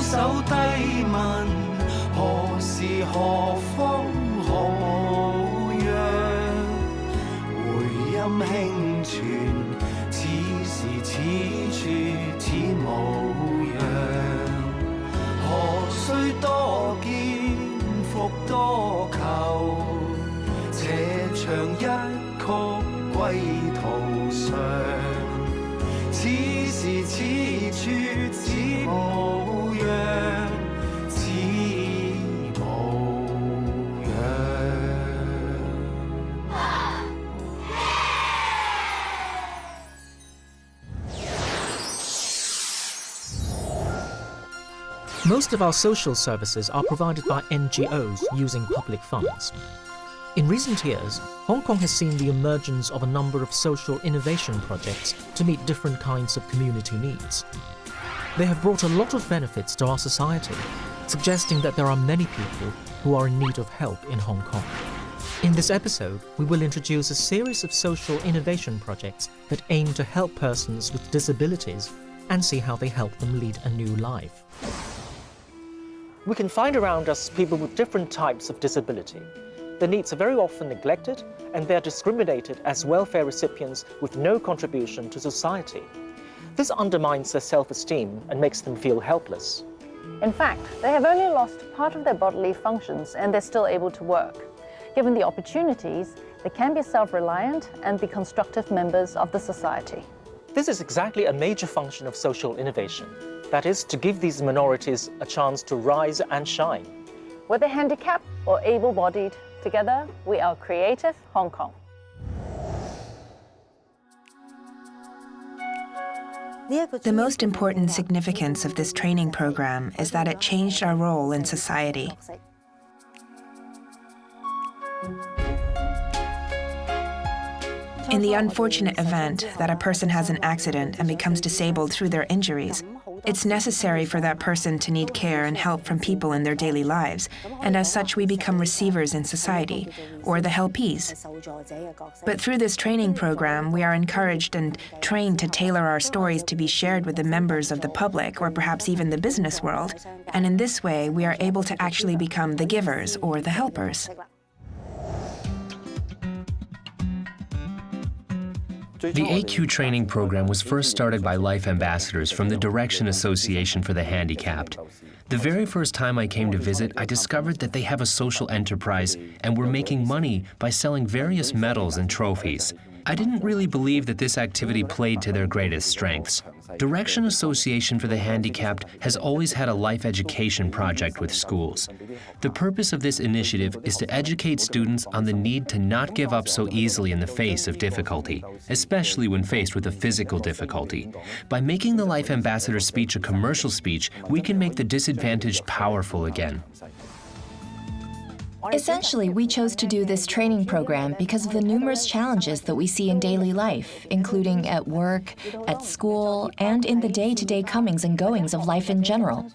手低問，何時何方何樣？回音輕傳，此時此處此模樣。何須多見復多求？斜長一曲歸途上。此時此處此模樣，此模樣。Most of our social services are provided by NGOs using public funds. In recent years, Hong Kong has seen the emergence of a number of social innovation projects to meet different kinds of community needs. They have brought a lot of benefits to our society, suggesting that there are many people who are in need of help in Hong Kong. In this episode, we will introduce a series of social innovation projects that aim to help persons with disabilities and see how they help them lead a new life. We can find around us people with different types of disability. Their needs are very often neglected, and they are discriminated as welfare recipients with no contribution to society. This undermines their self-esteem and makes them feel helpless. In fact, they have only lost part of their bodily functions and they're still able to work. Given the opportunities, they can be self-reliant and be constructive members of the society. This is exactly a major function of social innovation. That is, to give these minorities a chance to rise and shine. Whether handicapped or able-bodied, together we are Creative Hong Kong. The most important significance of this training program is that it changed our role in society. In the unfortunate event that a person has an accident and becomes disabled through their injuries, it's necessary for that person to need care and help from people in their daily lives, and as such we become receivers in society, or the helpees. But through this training program, we are encouraged and trained to tailor our stories to be shared with the members of the public, or perhaps even the business world, and in this way we are able to actually become the givers or the helpers. The AQ training program was first started by life ambassadors from the Direction Association for the Handicapped. The very first time I came to visit, I discovered that they have a social enterprise and were making money by selling various medals and trophies. I didn't really believe that this activity played to their greatest strengths. Direction Association for the Handicapped has always had a life education project with schools. The purpose of this initiative is to educate students on the need to not give up so easily in the face of difficulty, especially when faced with a physical difficulty. By making the Life Ambassador speech a commercial speech, we can make the disadvantaged powerful again. Essentially, we chose to do this training program because of the numerous challenges that we see in daily life, including at work, at school, and in the day-to-day comings and goings of life in general.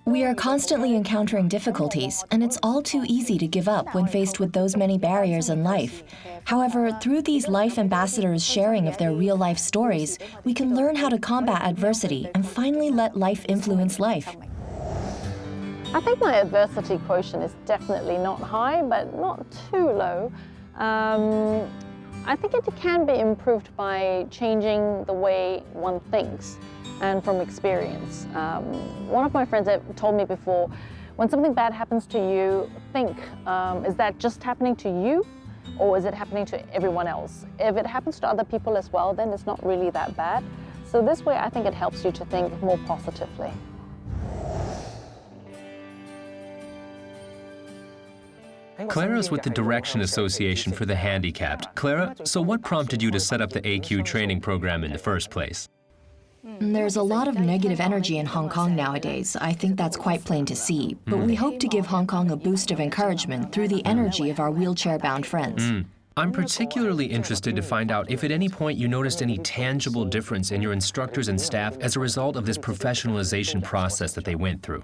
We are constantly encountering difficulties, and it's all too easy to give up when faced with those many barriers in life. However, through these life ambassadors' sharing of their real-life stories, we can learn how to combat adversity and finally let life influence life. I think my adversity quotient is definitely not high, but not too low. I think it can be improved by changing the way one thinks and from experience. One of my friends told me before, when something bad happens to you, think, is that just happening to you or is it happening to everyone else? If it happens to other people as well, then it's not really that bad. So this way I think it helps you to think more positively. Clara's with the Direction Association for the Handicapped. Clara, so what prompted you to set up the AQ training program in the first place? There's a lot of negative energy in Hong Kong nowadays. I think that's quite plain to see. But we hope to give Hong Kong a boost of encouragement through the energy of our wheelchair-bound friends. I'm particularly interested to find out if at any point you noticed any tangible difference in your instructors and staff as a result of this professionalization process that they went through.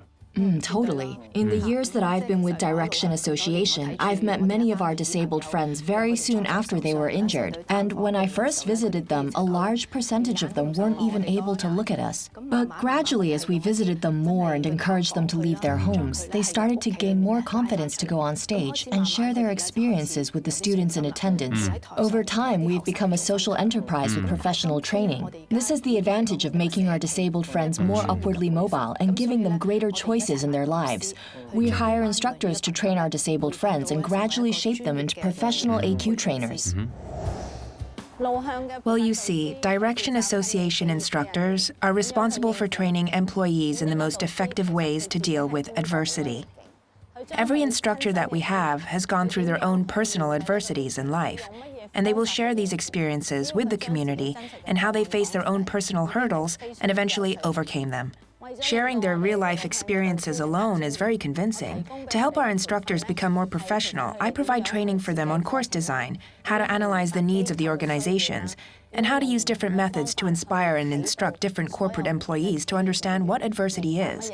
Totally. In the years that I've been with Direction Association, I've met many of our disabled friends very soon after they were injured. And when I first visited them, a large percentage of them weren't even able to look at us. But gradually, as we visited them more and encouraged them to leave their homes, they started to gain more confidence to go on stage and share their experiences with the students in attendance. Over time, we've become a social enterprise with professional training. This has the advantage of making our disabled friends more upwardly mobile and giving them greater choices in their lives. We hire instructors to train our disabled friends and gradually shape them into professional AQ trainers. Well, you see, Direction Association instructors are responsible for training employees in the most effective ways to deal with adversity. Every instructor that we have has gone through their own personal adversities in life, and they will share these experiences with the community and how they face their own personal hurdles and eventually overcame them. Sharing their real-life experiences alone is very convincing. To help our instructors become more professional, I provide training for them on course design, how to analyze the needs of the organizations, and how to use different methods to inspire and instruct different corporate employees to understand what adversity is.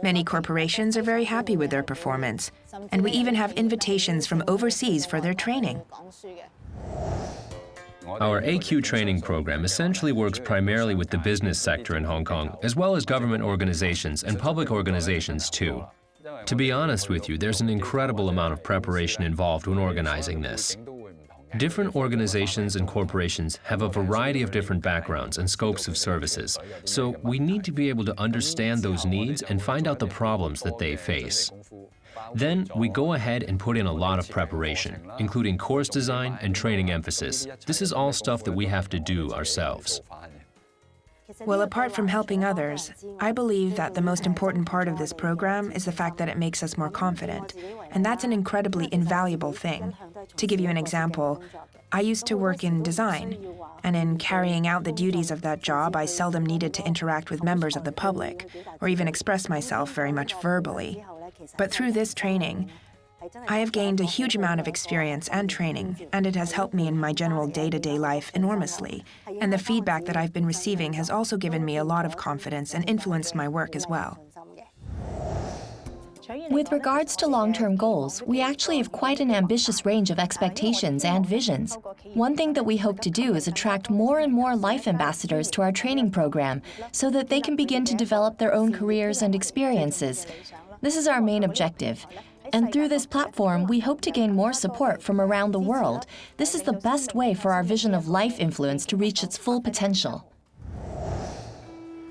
Many corporations are very happy with their performance, and we even have invitations from overseas for their training. Our AQ training program essentially works primarily with the business sector in Hong Kong, as well as government organizations and public organizations too. To be honest with you, there's an incredible amount of preparation involved when organizing this. Different organizations and corporations have a variety of different backgrounds and scopes of services, so we need to be able to understand those needs and find out the problems that they face. Then we go ahead and put in a lot of preparation, including course design and training emphasis. This is all stuff that we have to do ourselves. Well, apart from helping others, I believe that the most important part of this program is the fact that it makes us more confident, and that's an incredibly invaluable thing. To give you an example, I used to work in design, and in carrying out the duties of that job, I seldom needed to interact with members of the public, or even express myself very much verbally. But through this training, I have gained a huge amount of experience and training, and it has helped me in my general day-to-day life enormously. And the feedback that I've been receiving has also given me a lot of confidence and influenced my work as well. With regards to long-term goals, we actually have quite an ambitious range of expectations and visions. One thing that we hope to do is attract more and more life ambassadors to our training program so that they can begin to develop their own careers and experiences. This is our main objective. And through this platform, we hope to gain more support from around the world. This is the best way for our vision of life influence to reach its full potential.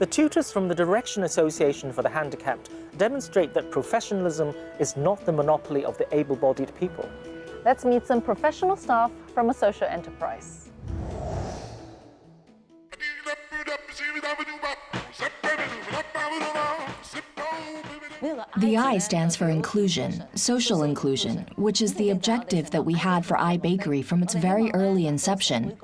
The tutors from the Direction Association for the Handicapped demonstrate that professionalism is not the monopoly of the able-bodied people. Let's meet some professional staff from a social enterprise. The I stands for inclusion, social inclusion, which is the objective that we had for iBakery from its very early inception.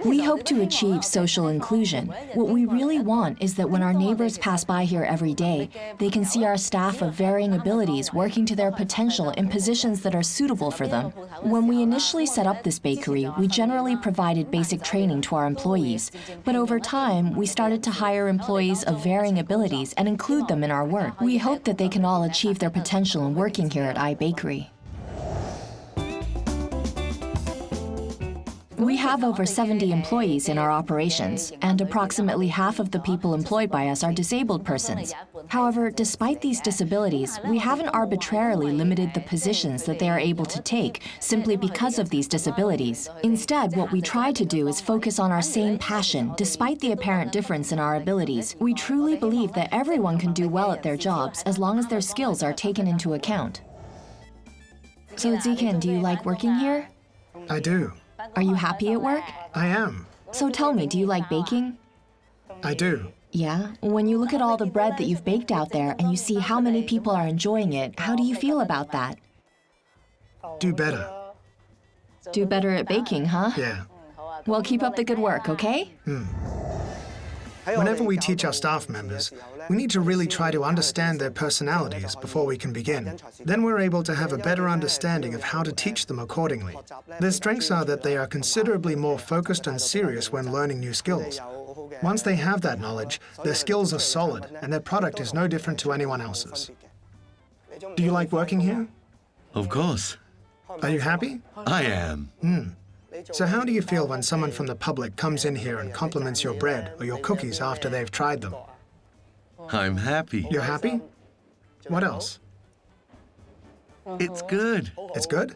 We hope to achieve social inclusion. What we really want is that when our neighbors pass by here every day, they can see our staff of varying abilities working to their potential in positions that are suitable for them. When we initially set up this bakery, we generally provided basic training to our employees. But over time, we started to hire employees of varying abilities and include them in our work. We hope that they can all achieve their potential in working here at iBakery. We have over 70 employees in our operations, and approximately half of the people employed by us are disabled persons. However, despite these disabilities, we haven't arbitrarily limited the positions that they are able to take simply because of these disabilities. Instead, what we try to do is focus on our same passion, despite the apparent difference in our abilities. We truly believe that everyone can do well at their jobs as long as their skills are taken into account. So, Zikan, do you like working here? I do. Are you happy at work? I am. So tell me, do you like baking? I do. Yeah? When you look at all the bread that you've baked out there and you see how many people are enjoying it, how do you feel about that? Do better. Do better at baking, huh? Yeah. Well, keep up the good work, okay? Whenever we teach our staff members, we need to really try to understand their personalities before we can begin. Then we're able to have a better understanding of how to teach them accordingly. Their strengths are that they are considerably more focused and serious when learning new skills. Once they have that knowledge, their skills are solid and their product is no different to anyone else's. Do you like working here? Of course. Are you happy? I am. So how do you feel when someone from the public comes in here and compliments your bread or your cookies after they've tried them? I'm happy. You're happy? What else? It's good. It's good?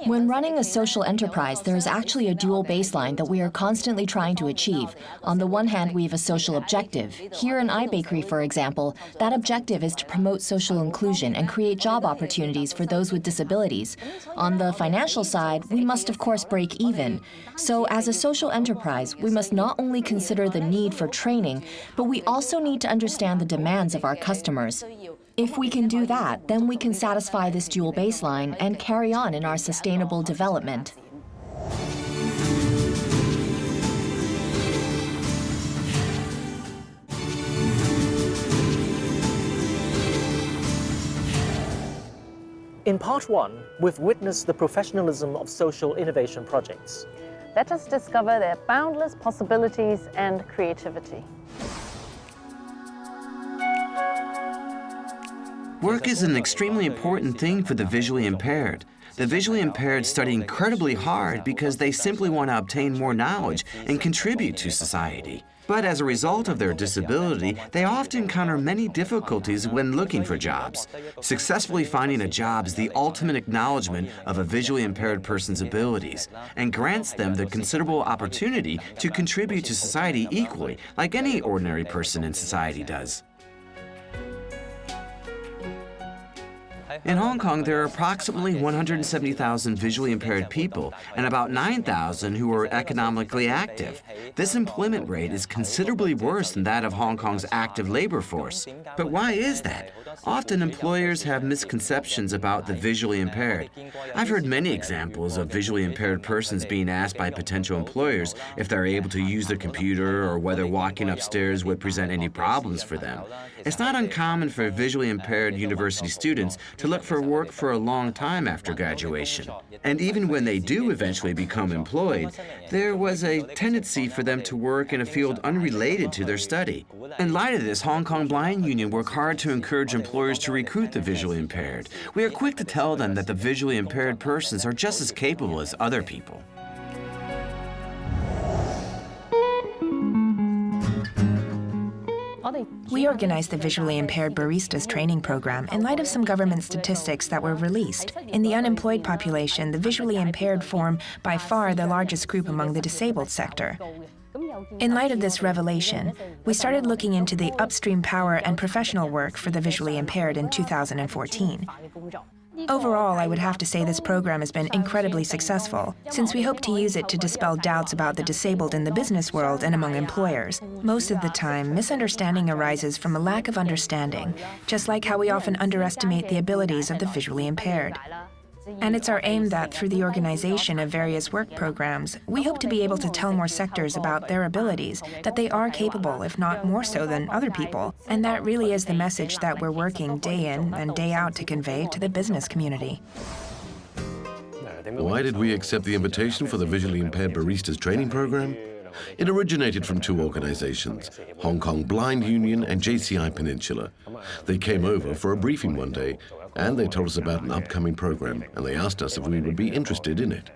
When running a social enterprise, there is actually a dual baseline that we are constantly trying to achieve. On the one hand, we have a social objective. Here in iBakery, for example, that objective is to promote social inclusion and create job opportunities for those with disabilities. On the financial side, we must of course break even. So as a social enterprise, we must not only consider the need for training, but we also need to understand the demands of our customers. If we can do that, then we can satisfy this dual baseline and carry on in our sustainable development. In part one, we've witnessed the professionalism of social innovation projects. Let us discover their boundless possibilities and creativity. Work is an extremely important thing for the visually impaired. The visually impaired study incredibly hard because they simply want to obtain more knowledge and contribute to society. But as a result of their disability, they often encounter many difficulties when looking for jobs. Successfully finding a job is the ultimate acknowledgement of a visually impaired person's abilities and grants them the considerable opportunity to contribute to society equally, like any ordinary person in society does. In Hong Kong, there are approximately 170,000 visually impaired people and about 9,000 who are economically active. This employment rate is considerably worse than that of Hong Kong's active labor force. But why is that? Often employers have misconceptions about the visually impaired. I've heard many examples of visually impaired persons being asked by potential employers if they're able to use their computer or whether walking upstairs would present any problems for them. It's not uncommon for visually impaired university students to look for work for a long time after graduation. And even when they do eventually become employed, there was a tendency for them to work in a field unrelated to their study. In light of this, Hong Kong Blind Union work hard to encourage employers to recruit the visually impaired. We are quick to tell them that the visually impaired persons are just as capable as other people. We organized the Visually Impaired Baristas training program in light of some government statistics that were released. In the unemployed population, the visually impaired form by far the largest group among the disabled sector. In light of this revelation, we started looking into the upstream power and professional work for the visually impaired in 2014. Overall, I would have to say this program has been incredibly successful, since we hope to use it to dispel doubts about the disabled in the business world and among employers. Most of the time, misunderstanding arises from a lack of understanding, just like how we often underestimate the abilities of the visually impaired. And it's our aim that through the organization of various work programs, we hope to be able to tell more sectors about their abilities, that they are capable, if not more so than other people. And that really is the message that we're working day in and day out to convey to the business community. Why did we accept the invitation for the Visually Impaired Baristas training program? It originated from two organizations, Hong Kong Blind Union and JCI Peninsula. They came over for a briefing one day, and they told us about an upcoming program, and they asked us if we would be interested in it.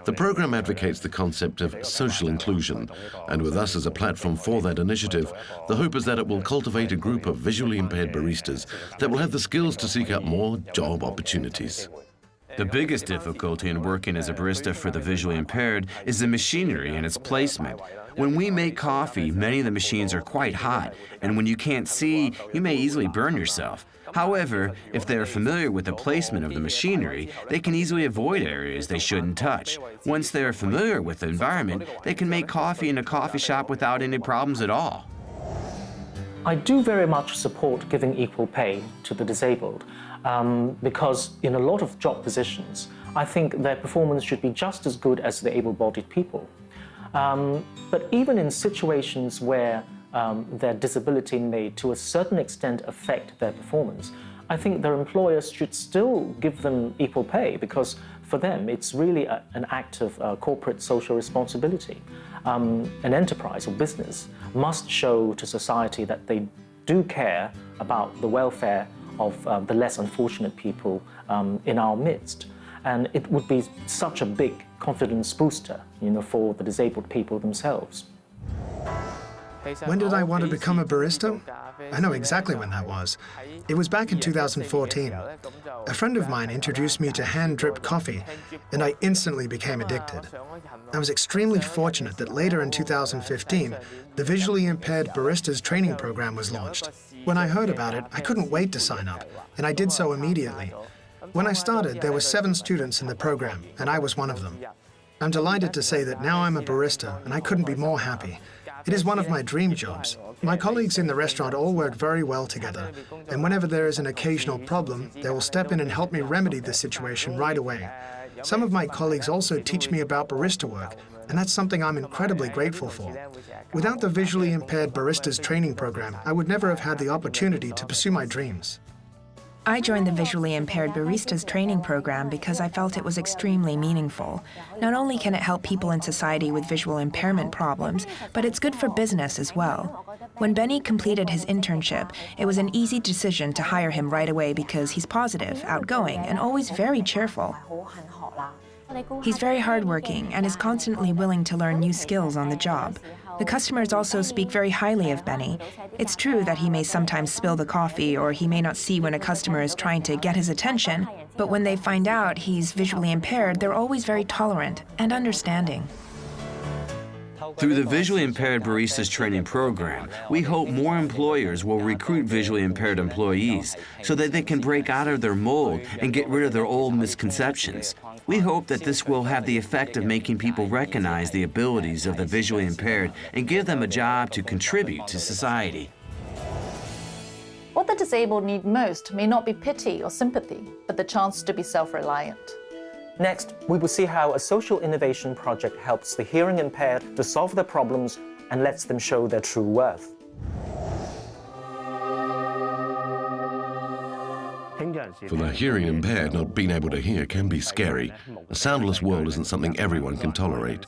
The program advocates the concept of social inclusion, and with us as a platform for that initiative, the hope is that it will cultivate a group of visually impaired baristas that will have the skills to seek out more job opportunities. The biggest difficulty in working as a barista for the visually impaired is the machinery and its placement. When we make coffee, many of the machines are quite hot, and when you can't see, you may easily burn yourself. However, if they are familiar with the placement of the machinery, they can easily avoid areas they shouldn't touch. Once they are familiar with the environment, they can make coffee in a coffee shop without any problems at all. I do very much support giving equal pay to the disabled because in a lot of job positions, I think their performance should be just as good as the able-bodied people. But even in situations where their disability may, to a certain extent, affect their performance, I think their employers should still give them equal pay, because for them it's really an act of corporate social responsibility. An enterprise or business must show to society that they do care about the welfare of the less unfortunate people in our midst. And it would be such a big confidence booster, for the disabled people themselves. When did I want to become a barista? I know exactly when that was. It was back in 2014. A friend of mine introduced me to hand-dripped coffee, and I instantly became addicted. I was extremely fortunate that later in 2015, the Visually Impaired Baristas Training Program was launched. When I heard about it, I couldn't wait to sign up, and I did so immediately. When I started, there were 7 students in the program, and I was one of them. I'm delighted to say that now I'm a barista, and I couldn't be more happy. It is one of my dream jobs. My colleagues in the restaurant all work very well together, and whenever there is an occasional problem, they will step in and help me remedy the situation right away. Some of my colleagues also teach me about barista work, and that's something I'm incredibly grateful for. Without the Visually Impaired Baristas Training Program, I would never have had the opportunity to pursue my dreams. I joined the Visually Impaired Baristas Training Program because I felt it was extremely meaningful. Not only can it help people in society with visual impairment problems, but it's good for business as well. When Benny completed his internship, it was an easy decision to hire him right away because he's positive, outgoing, and always very cheerful. He's very hardworking and is constantly willing to learn new skills on the job. The customers also speak very highly of Benny. It's true that he may sometimes spill the coffee or he may not see when a customer is trying to get his attention, but when they find out he's visually impaired, they're always very tolerant and understanding. Through the Visually Impaired Baristas Training Program, we hope more employers will recruit visually impaired employees so that they can break out of their mold and get rid of their old misconceptions. We hope that this will have the effect of making people recognize the abilities of the visually impaired and give them a job to contribute to society. What the disabled need most may not be pity or sympathy, but the chance to be self-reliant. Next, we will see how a social innovation project helps the hearing impaired to solve their problems and lets them show their true worth. For the hearing impaired, not being able to hear can be scary. A soundless world isn't something everyone can tolerate.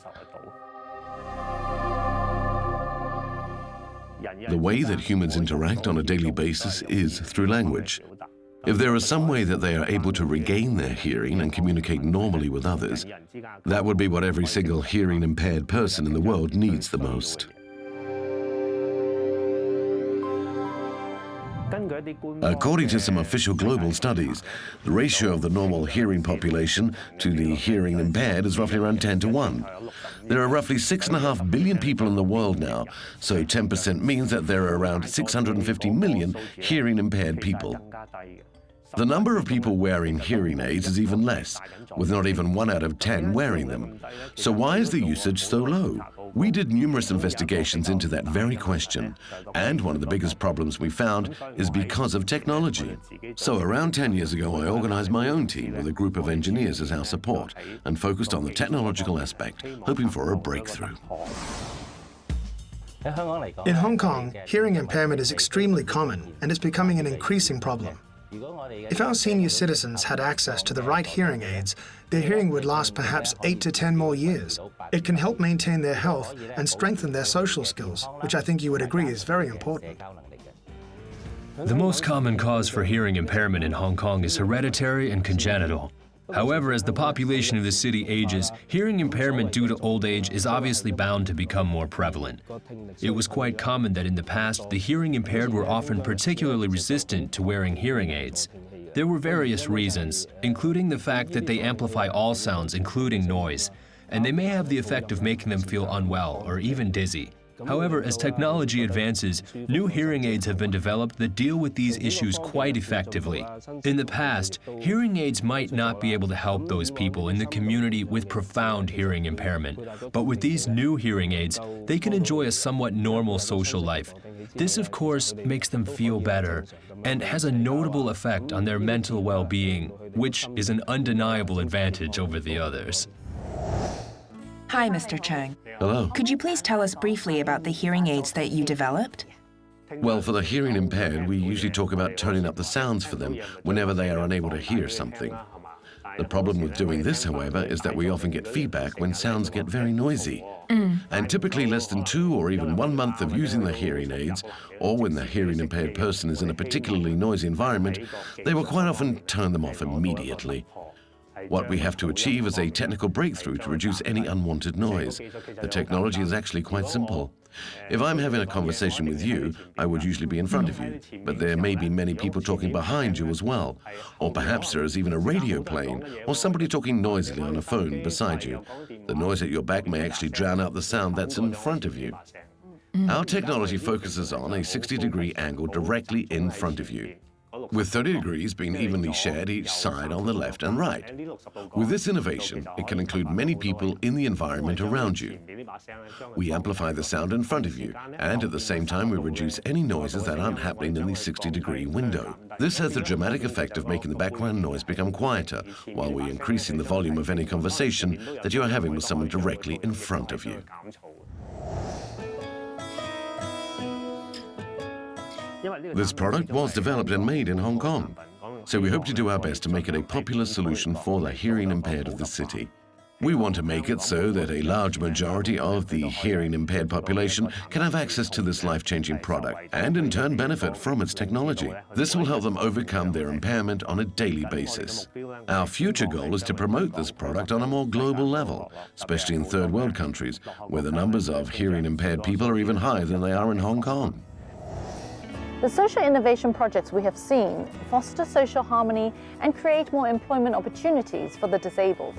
The way that humans interact on a daily basis is through language. If there is some way that they are able to regain their hearing and communicate normally with others, that would be what every single hearing impaired person in the world needs the most. According to some official global studies, the ratio of the normal hearing population to the hearing impaired is roughly around 10 to 1. There are roughly 6.5 billion people in the world now, so 10% means that there are around 650 million hearing impaired people. The number of people wearing hearing aids is even less, with not even 1 out of 10 wearing them. So why is the usage so low? We did numerous investigations into that very question, and one of the biggest problems we found is because of technology. So around 10 years ago, I organized my own team with a group of engineers as our support and focused on the technological aspect, hoping for a breakthrough. In Hong Kong, hearing impairment is extremely common and is becoming an increasing problem. If our senior citizens had access to the right hearing aids, their hearing would last perhaps 8 to 10 more years. It can help maintain their health and strengthen their social skills, which I think you would agree is very important. The most common cause for hearing impairment in Hong Kong is hereditary and congenital. However, as the population of the city ages, hearing impairment due to old age is obviously bound to become more prevalent. It was quite common that in the past, the hearing impaired were often particularly resistant to wearing hearing aids. There were various reasons, including the fact that they amplify all sounds, including noise, and they may have the effect of making them feel unwell or even dizzy. However, as technology advances, new hearing aids have been developed that deal with these issues quite effectively. In the past, hearing aids might not be able to help those people in the community with profound hearing impairment, but with these new hearing aids, they can enjoy a somewhat normal social life. This, of course, makes them feel better and has a notable effect on their mental well-being, which is an undeniable advantage over the others. Hi, Mr. Chang. Hello. Could you please tell us briefly about the hearing aids that you developed? Well, for the hearing impaired, we usually talk about turning up the sounds for them whenever they are unable to hear something. The problem with doing this, however, is that we often get feedback when sounds get very noisy. And typically less than 2 or even 1 month of using the hearing aids, or when the hearing impaired person is in a particularly noisy environment, they will quite often turn them off immediately. What we have to achieve is a technical breakthrough to reduce any unwanted noise. The technology is actually quite simple. If I'm having a conversation with you, I would usually be in front of you, but there may be many people talking behind you as well. Or perhaps there is even a radio playing, or somebody talking noisily on a phone beside you. The noise at your back may actually drown out the sound that's in front of you. Our technology focuses on a 60-degree angle directly in front of you, with 30 degrees being evenly shared each side on the left and right. With this innovation, it can include many people in the environment around you. We amplify the sound in front of you, and at the same time we reduce any noises that aren't happening in the 60-degree window. This has the dramatic effect of making the background noise become quieter, while we're increasing the volume of any conversation that you are having with someone directly in front of you. This product was developed and made in Hong Kong, so we hope to do our best to make it a popular solution for the hearing impaired of the city. We want to make it so that a large majority of the hearing impaired population can have access to this life-changing product and in turn benefit from its technology. This will help them overcome their impairment on a daily basis. Our future goal is to promote this product on a more global level, especially in third world countries, where the numbers of hearing impaired people are even higher than they are in Hong Kong. The social innovation projects we have seen foster social harmony and create more employment opportunities for the disabled.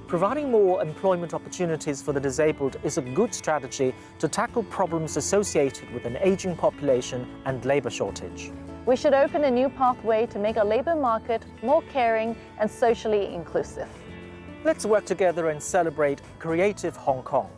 Providing more employment opportunities for the disabled is a good strategy to tackle problems associated with an aging population and labour shortage. We should open a new pathway to make our labour market more caring and socially inclusive. Let's work together and celebrate creative Hong Kong.